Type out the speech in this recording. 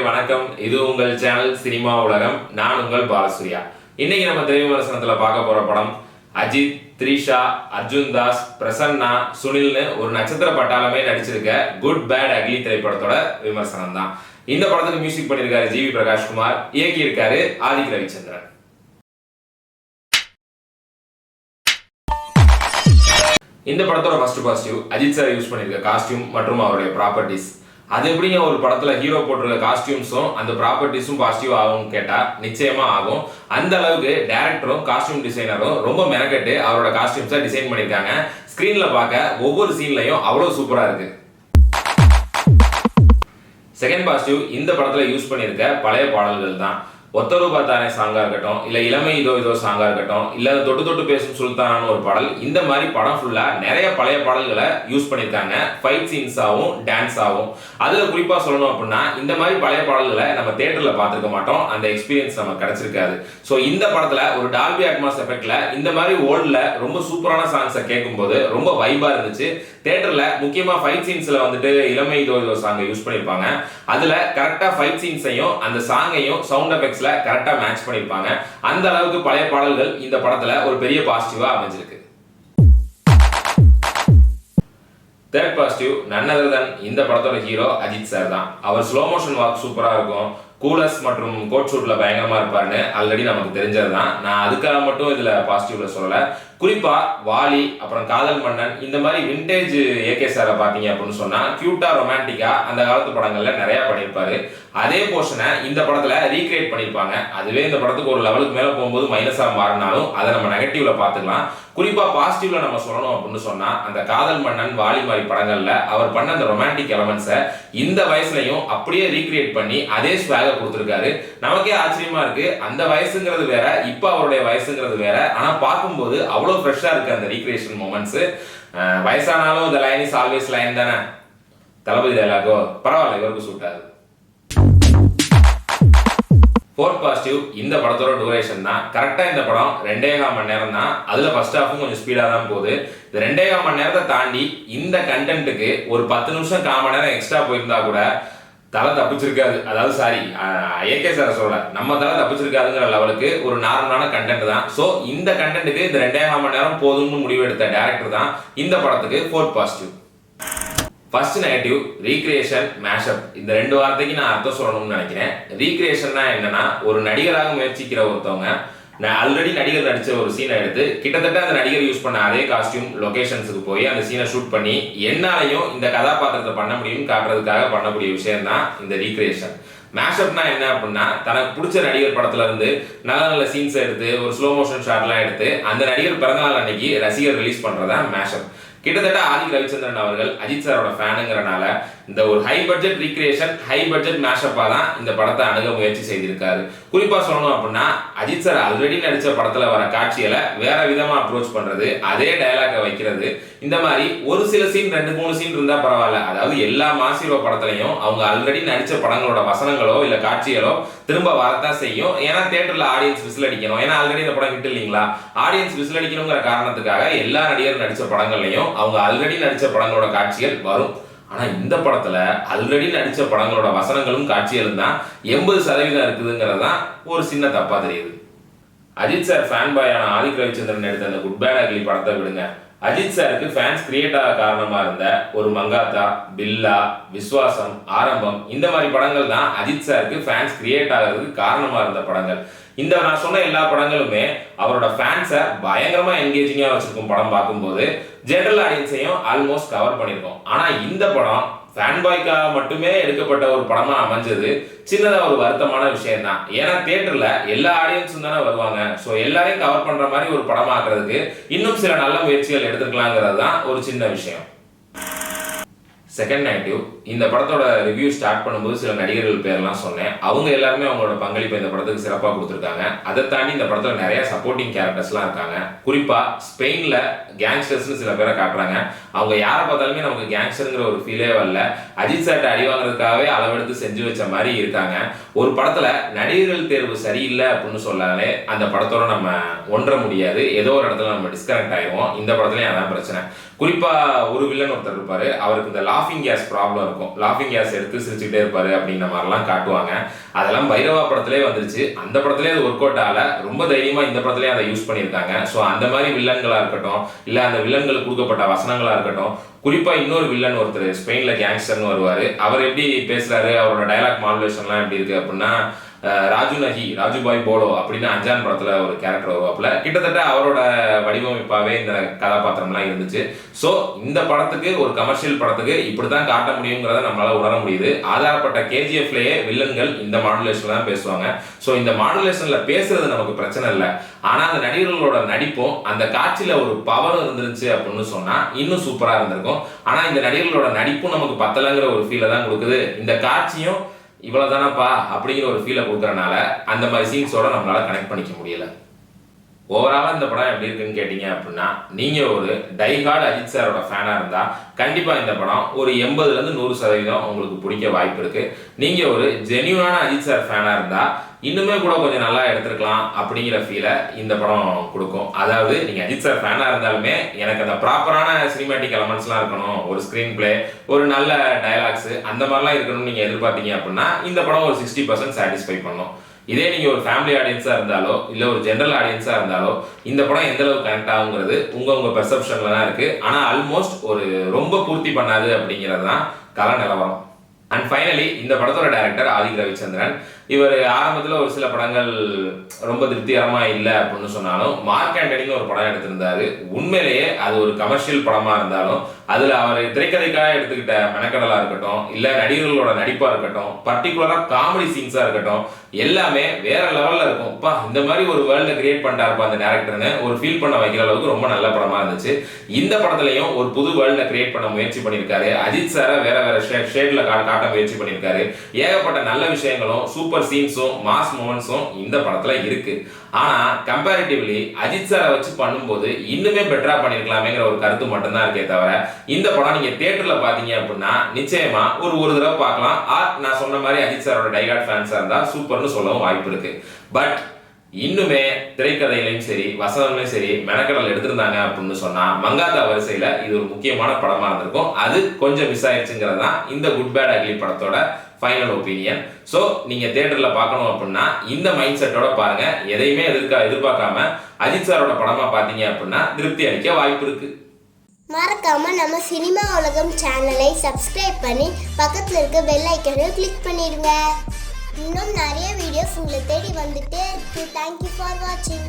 வணக்கம். இது உங்கள் சேனல் சினிமா உலகம். நான் உங்கள் பாலசூர்யா. இன்னைக்கு நம்ம திரை விமர்சனத்துல பார்க்க போற படம் அஜித், த்ரிஷா, அர்ஜுன் தாஸ், பிரசன்னா, சுனில்னு ஒரு நட்சத்திர பட்டாளமே நடிச்சிருக்க குட் பேட் அக்லி திரைப்படத்தோட விமர்சனம் தான். இந்த படத்துக்கு மியூசிக் பண்ணியிருக்காரு ஜிவி பிரகாஷ்குமார், இயக்கி இருக்காரு ஆதிக் ரவிச்சந்திரன். இந்த படத்தோட first positive Ajith sir use பண்ணியிருக்க காஸ்டியூம் மற்றும் அவருடைய ப்ராப்பர்ட்டிஸ். அது எப்படிங்க ஒரு படத்துல ஹீரோ போட்டிருக்க காஸ்டியூம்ஸும் அந்த ப்ராப்பர்ட்டிஸும் பாசிட்டிவ் ஆகும் கேட்டா நிச்சயமா ஆகும். அந்த அளவுக்கு டைரக்டரும் காஸ்டியூம் டிசைனரும் ரொம்ப மெனக்கெட்டு அவரோட காஸ்டியூம்ஸை டிசைன் பண்ணியிருக்காங்க. ஸ்கிரீன்ல பார்க்க ஒவ்வொரு சீன்லையும் அவ்வளோ சூப்பரா இருக்கு. செகண்ட் பாசிட்டிவ், இந்த படத்துல யூஸ் பண்ணியிருக்க பழைய பாடல்கள் தான். ஒத்தரூபா தானே சாங்கா இருக்கட்டும், இல்ல இளமை இதோ இதோ சாங்கா இருக்கட்டும், இல்ல தொட்டு தொட்டு பேசும் சுல்தானான ஒரு பாடல், இந்த மாதிரி படம் ஃபுல்லா நிறைய பழைய பாடல்களை யூஸ் பண்ணியிருக்காங்க. ஃபைட் சீன்ஸாகவும் டான்ஸாகவும். அதுல குறிப்பா சொல்லணும் அப்படின்னா இந்த மாதிரி பழைய பாடல்களை நம்ம தியேட்டர்ல பார்த்துருக்க மாட்டோம். அந்த எக்ஸ்பீரியன்ஸ் நமக்கு கிடைச்சிருக்காது. ஸோ இந்த படத்துல ஒரு டால்பி அட்மாஸ் எஃபெக்ட்ல இந்த மாதிரி ஓல்ட்ல ரொம்ப சூப்பரான சாங்ஸை கேட்கும்போது ரொம்ப வைபா இருந்துச்சு. தியேட்டர்ல முக்கியமா ஃபைட் சீன்ஸ்ல வந்துட்டு இளமை இதோ இதோ சாங்கை யூஸ் பண்ணியிருப்பாங்க. அதுல கரெக்டா ஃபைட் சீன்ஸையும் அந்த சாங்கையும் சவுண்ட் எஃபெக்ட்ஸ்ல கரெக்டா மேட்ச் பண்ணிருப்பாங்க. அந்த அளவுக்கு பழைய பாடல்கள் இந்த படத்துல ஒரு பெரிய பாசிட்டிவா அமைஞ்சிருக்கு. தேர்ட் பாசிட்டிவ், நன் அதர் தென் இந்த படத்தோட ஹீரோ அஜித் சார் தான். அவர் ஸ்லோ மோஷன் வாக் சூப்பரா இருக்கும். கூலஸ் மற்றும் கோட் ஷூட்ல பயங்கரமா இருப்பாருன்னு ஆல்ரெடி நமக்கு தெரிஞ்சதுதான். நான் அதுக்காக மட்டும் இதுல பாசிட்டிவ்ல சொல்லல. குறிப்பா வாலி, அப்புறம் காதல் மன்னன், இந்த மாதிரி விண்டேஜ் ஏகே சாரை பாத்தீங்க அப்படின்னு சொன்னா கியூட்டா ரொமான்டிக்கா அந்த காலத்து படங்கள்ல நிறைய பண்ணியிருப்பாரு. அதே போர்ஷனை இந்த படத்துல ரீக்ரியேட் பண்ணிருப்பாங்க. அதுவே இந்த படத்துக்கு ஒரு லெவலுக்கு மேல போகும்போது மைனஸா மாறினாலும் அதை நம்ம நெகட்டிவ்ல பாத்துக்கலாம். குறிப்பா பாசிட்டிவ்ல நம்ம சொல்லணும் அப்படின்னு சொன்னா அந்த காதல் மன்னன், வாலி மாதிரி படங்கள்ல அவர் பண்ண அந்த ரொமான்டிக் எலமெண்ட்ஸை இந்த வயசுலயும் அப்படியே ரீக்ரியேட் பண்ணி அதே ஸ்வாக கொடுத்திருக்காரு. நமக்கே ஆச்சரியமா இருக்கு. அந்த வயசுங்கிறது வேற, இப்ப அவருடைய வயசுங்கிறது வேற. ஆனா பார்க்கும்போது அவ்வளவு ஃப்ரெஷ்ஷா இருக்கு அந்த ரீக்ரியேஷன் மொமெண்ட்ஸ். வயசானாலும் இந்த லைன் இஸ் ஆல்வேஸ் லைன் தானே. தளபதி டைலாகோ பரவாயில்ல, இவருக்கு சூட் ஆகுது. ஃபோர்த் பாசிட்டிவ், இந்த படத்தோட டூரேஷன் தான். கரெக்டா இந்த படம் 2.25 மணி நேரம் தான். அதுல ஃபர்ஸ்ட் ஹாஃபும் கொஞ்சம் ஸ்பீடா தான் போகுது. இந்த 2.25 மணி நேரத்தை தாண்டி இந்த கண்டென்ட்டுக்கு ஒரு 10 நிமிஷம் 1/4 மணி நேரம் எக்ஸ்ட்ரா போயிருந்தா கூட தலை தப்பிச்சிருக்காது. அதாவது சாரி, ஏகே சார் சொல்ல, நம்ம தலை தப்பிச்சிருக்காதுங்கிற லெவலுக்கு ஒரு நார்மலான கண்டென்ட் தான். ஸோ இந்த கண்டென்ட்டுக்கு இந்த 2.25 மணி நேரம் போதும்னு முடிவெடுத்த டேரக்டர் தான் இந்த படத்துக்கு fourth positive. First negative, recreation, mashup. இந்த 2 வார்த்தைக்கு நான் அர்த்தம் சொல்லணும்னு நினைக்கிறேன். ரீக்ரியேஷன்னா என்னன்னா, ஒரு நடிகராக முயற்சிக்கிற ஒருத்தவங்க ஆல்ரெடி நடிகர் நடிச்ச ஒரு சீனை எடுத்து கிட்டத்தட்ட அந்த நடிகர் யூஸ் பண்ண அதே காஸ்டியூம் லொகேஷன்ஸுக்கு போய் அந்த சீனை ஷூட் பண்ணி என்னாலையும் இந்த கதாபாத்திரத்தை பண்ண முடியும்னு காட்டுறதுக்காக பண்ணக்கூடிய விஷயம் தான் இந்த ரீக்ரியேஷன். மேஷப்னா என்ன அப்படின்னா, தனக்கு பிடிச்ச நடிகர் படத்துல இருந்து நல்ல நல்ல சீன்ஸ் எடுத்து ஒரு ஸ்லோ மோஷன் ஷாட்லாம் எடுத்து அந்த நடிகர் பிறந்தநாள் அன்னைக்கு ரசிகர் ரிலீஸ் பண்றதா மேஷப். கிட்டத்தட்ட ஆதிக் ரவிச்சந்திரன் அவர்கள் அஜித் சாரோட ஃபேனுங்கிறனால இந்த ஒரு high budget recreation, high budget மேஷப்பா தான் இந்த படத்தை அணுக முயற்சி செய்திருக்காரு. குறிப்பா சொல்லணும் அப்படின்னா, அஜித் சார் ஆல்ரெடி நடிச்ச படத்துல வர காட்சிகளை வேற விதமா அப்ரோச் பண்றது, அதே டயலாக வைக்கிறது, இந்த மாதிரி ஒரு சில சீன் 2-3 சீன் இருந்தா பரவாயில்ல. அதாவது எல்லா மாசிரோ படத்துலையும் அவங்க ஆல்ரெடி நடிச்ச படங்களோட வசனங்களோ இல்ல காட்சிகளோ திரும்ப வரத்தான் செய்யும். ஏன்னா தியேட்டர்ல ஆடியன்ஸ் விசில் அடிக்கணும். ஏன்னா ஆல்ரெடி இந்த படம் ஹிட் இல்லைங்களா, ஆடியன்ஸ் விசில் அடிக்கணுங்கிற காரணத்துக்காக எல்லா நடிகர் நடிச்ச படங்கள்லையும் அவங்க ஆல்ரெடி நடிச்ச படங்களோட காட்சிகள் வரும். ஆனா இந்த படத்துல ஆல்ரெடி நடிச்ச படங்களோட வசனங்களும் காட்சிகளும் தான் 80% இருக்குதுங்கிறது தான் ஒரு சின்ன தப்பா தெரியுது. அஜித் சார் ஃபேன் பாயான ஆதிக் ரவிச்சந்திரன் எடுத்த அந்த குட் பேட் அக்லி படத்தை விடுங்க. அஜித் சாருக்கு ஃபேன்ஸ் கிரியேட் ஆக காரணமா இருந்த ஒரு மங்காத்தா, பில்லா, விஸ்வாசம், ஆரம்பம், இந்த மாதிரி படங்கள் தான் அஜித் சாருக்கு ஃபேன்ஸ் கிரியேட் ஆகிறதுக்கு காரணமா இருந்த படங்கள். இந்த நான் சொன்ன எல்லா படங்களுமே அவரோட ஃபேன்ஸை பயங்கரமா என்கேஜிங்கா வச்சிருக்கும். படம் பார்க்கும்போது ஜெனரல் ஆடியன்ஸையும் ஆல்மோஸ்ட் கவர் பண்ணியிருக்கோம். ஆனா இந்த படம் ஃபேன் பாய்க்காக மட்டுமே எடுக்கப்பட்ட ஒரு படமா அமைஞ்சது சின்னதா ஒரு வருத்தமான விஷயம் தான். ஏன்னா தியேட்டர்ல எல்லா ஆடியன்ஸும் தானே வருவாங்க. ஸோ எல்லாரையும் கவர் பண்ற மாதிரி ஒரு படம் ஆக்குறதுக்கு இன்னும் சில நல்ல முயற்சிகள் எடுத்துக்கலாங்கிறது தான் ஒரு சின்ன விஷயம். செகண்ட் நெகட்டிவ், இந்த படத்தோட ரிவ்யூ ஸ்டார்ட் பண்ணும்போது சில நடிகர்கள் பேர்லாம் சொன்னேன். அவங்க எல்லாருமே அவங்களோட பங்களிப்பை இந்த படத்துக்கு சிறப்பாக கொடுத்துருக்காங்க. அதை தாண்டி இந்த படத்தில் நிறைய சப்போர்ட்டிங் கேரக்டர்ஸ்லாம் இருக்காங்க. குறிப்பா ஸ்பெயின்ல கேங்ஸ்டர்ஸ்னு சில பேரை காட்டுறாங்க. அவங்க யாரை பார்த்தாலுமே நமக்கு கேங்ஸ்டருங்கிற ஒரு ஃபீலே வரல. அஜித் சார்ட்ட அடி வாங்குறதுக்காகவே அளவெடுத்து செஞ்சு வச்ச மாதிரி இருக்காங்க. ஒரு படத்துல நடிகர்கள் தேர்வு சரியில்லை அப்படின்னு சொல்லாலே அந்த படத்தோட நம்ம ஒன்ற முடியாது. ஏதோ ஒரு இடத்துல நம்ம டிஸ்கனெக்ட் ஆயிடுவோம். இந்த படத்துலயும் அதான் பிரச்சனை. குறிப்பா ஒரு வில்லன் ஒருத்தர் இருப்பாரு, அவருக்கு இந்த லாஃபிங் கேஸ் ப்ராப்ளம் இருக்கும். லாஃபிங் கேஸ் எடுத்து சிரிச்சுக்கிட்டே இருப்பாரு அப்படிங்கிற மாதிரிலாம் காட்டுவாங்க. அதெல்லாம் பைரவா படத்திலே வந்துருச்சு. அந்த படத்திலே அது ஒர்க் அவுட் ஆகல. ரொம்ப தைரியமா இந்த படத்திலே அதை யூஸ் பண்ணியிருக்காங்க. ஸோ அந்த மாதிரி வில்லன்களா இருக்கட்டும், இல்ல அந்த வில்லன்களுக்கு கொடுக்கப்பட்ட வசனங்களா இருக்கட்டும், குறிப்பா இன்னொரு வில்லன் ஒருத்தர் ஸ்பெயின்ல கேங்ஸ்டர்னு வருவாரு. அவர் எப்படி பேசுறாரு, அவரோட டயலாக் மாடுலேஷன்லாம் எப்படி இருக்கு அப்படின்னா, ராஜுபாய் போலோ அப்படின்னு அஞ்சான் படத்துல ஒரு கேரக்டர் வருவாப்புல. கிட்டத்தட்ட அவரோட வடிவமைப்பாவே இந்த கதாபாத்திரம்லாம் இருந்துச்சு. ஸோ இந்த படத்துக்கு, ஒரு கமர்ஷியல் படத்துக்கு இப்படித்தான் காட்ட முடியுங்கிறத நம்மளால உணர முடியுது. ஆதாரப்பட்ட கேஜிஎஃப்லயே வில்லன்கள் இந்த மாடுலேஷன்ல தான் பேசுவாங்க. ஸோ இந்த மாடுலேஷன்ல பேசுறது நமக்கு பிரச்சனை இல்லை. ஆனா அந்த நடிகர்களோட நடிப்பும் அந்த காட்சியில ஒரு பவர் இருந்துருச்சு அப்படின்னு சொன்னா இன்னும் சூப்பரா இருந்திருக்கும். ஆனா இந்த நடிகர்களோட நடிப்பும் நமக்கு பத்தலைங்கிற ஒரு ஃபீலை தான் கொடுக்குது. இந்த காட்சியும் இவ்வளவுதானப்பா அப்படிங்கிற ஒரு ஃபீலை கொடுக்கறனால அந்த மாதிரி சீன்ஸோட நம்மளால கனெக்ட் பண்ணிக்க முடியல. ஓவராலா இந்த படம் எப்படி இருக்குன்னு கேட்டீங்க அப்படின்னா, நீங்க ஒரு டைஹார்ட் அஜித் சாரோட ஃபேனா இருந்தா கண்டிப்பா இந்த படம் ஒரு 80% உங்களுக்கு பிடிக்க வாய்ப்பு இருக்கு. நீங்க ஒரு ஜென்யூனான அஜித் சார் ஃபேனா இருந்தா இன்னுமே கூட கொஞ்சம் நல்லா எடுத்துருக்கலாம் அப்படிங்கிற ஃபீலை இந்த படம் கொடுக்கும். அதாவது நீங்க அஜித் சார் ஃபேனா இருந்தாலுமே எனக்கு அந்த ப்ராப்பரான சினிமேட்டிக் எலமெண்ட்ஸ்லாம் இருக்கணும், ஒரு ஸ்கிரீன் பிளே, ஒரு நல்ல டயலாக்ஸ், அந்த மாதிரிலாம் இருக்கணும்னு நீங்க எதிர்பார்த்தீங்க அப்படின்னா இந்த படம் ஒரு 60% சாட்டிஸ்ஃபை பண்ணும். இதே நீங்க ஒரு ஃபேமிலி ஆடியன்ஸா இருந்தாலோ இல்ல ஒரு ஜெனரல் ஆடியன்ஸா இருந்தாலோ இந்த படம் எந்த அளவுக்கு கனெக்ட் ஆகுங்கிறது உங்க பெர்செப்ஷன்ல தான் இருக்கு. ஆனா ஆல்மோஸ்ட் ஒரு ரொம்ப பூர்த்தி பண்ணாது அப்படிங்கிறது தான் கல நிலவரம். அண்ட் ஃபைனலி இந்த படத்தோட டைரக்டர் ஆதி ரவிச்சந்திரன். இவர் ஆரம்பத்தில் ஒரு சில படங்கள் ரொம்ப திருப்திகரமா இல்லை அப்படின்னு சொன்னாலும், மார்க் ஆண்டனின்னு ஒரு படம் எடுத்திருந்தாரு. உண்மையிலேயே அது ஒரு கமர்ஷியல் படமா இருந்தாலும் அதுல அவர் திரைக்கதைக்காக எடுத்துக்கிட்ட மெனக்கடலா இருக்கட்டும், இல்ல நடிகர்களோட நடிப்பா இருக்கட்டும், பர்டிகுலரா காமெடி சீன்ஸா இருக்கட்டும், எல்லாமே வேற லெவல்ல இருக்கும். பா, இந்த மாதிரி ஒரு வேர்ல்ட கிரியேட் பண்ணிட்டாருப்பா அந்த டேரக்டர்னு ஒரு ஃபீல் பண்ண வைக்கிற அளவுக்கு ரொம்ப நல்ல படமா இருந்துச்சு. இந்த படத்துலயும் ஒரு புது வேர்ல்ட கிரியேட் பண்ண முயற்சி பண்ணியிருக்காரு. அஜித் சாரை வேற வேற ஷேட்ல காட்ட முயற்சி பண்ணியிருக்காரு. ஏகப்பட்ட நல்ல விஷயங்களும் சூப்பர் சீன்ஸும் மாஸ் மூமெண்ட்ஸும் இந்த படத்துல இருக்கு. ஆனா கம்பேரிட்டிவ்லி அஜித் சாரை வச்சு பண்ணும்போது இன்னுமே பெட்டரா பண்ணிருக்கலாமேங்கிற ஒரு கருத்து மட்டும்தான் இருக்கே தவிர, இந்த படம் நீங்க தியேட்டர்ல பாத்தீங்க அப்படின்னா நிச்சயமா ஒரு தடவை பார்க்கலாம். நான் சொன்ன மாதிரி அஜித் சாரோட டைஹார்ட் ஃபேன்ஸா இருந்தா சூப்பர்னு சொல்லவும் வாய்ப்பு இருக்கு. பட் இன்னுமே திரைக்கதையிலையும் சரி, வசனங்களையும் சரி மெனக்கடல் எடுத்திருந்தாங்க அப்படின்னு சொன்னா மங்காத்தா வரிசையில இது ஒரு முக்கியமான படமா இருந்திருக்கும். அது கொஞ்சம் மிஸ் ஆயிடுச்சுங்கிறது தான் இந்த குட் பேட் அக்லி படத்தோட ஃபைனல் ஒப்பீனியன். ஸோ நீங்க தியேட்டர்ல பார்க்கணும் அப்படின்னா இந்த மைண்ட் செட்டோட பாருங்க. எதையுமே எதிர்பார்க்காம அஜித் சாரோட படமா பார்த்தீங்க அப்படின்னா திருப்தி அளிக்க வாய்ப்பு இருக்கு. மறக்காம நம்ம சினிமா உலகம் சேனலை சப்ஸ்கிரைப் பண்ணி பக்கத்துல இருக்க பெல் ஐக்கனை கிளிக் பண்ணிடுங்க. இன்னும் நிறைய வீடியோஸ் உங்களை தேடி வந்துட்டே இருக்கு. தேங்க்யூ ஃபார் வாட்சிங்.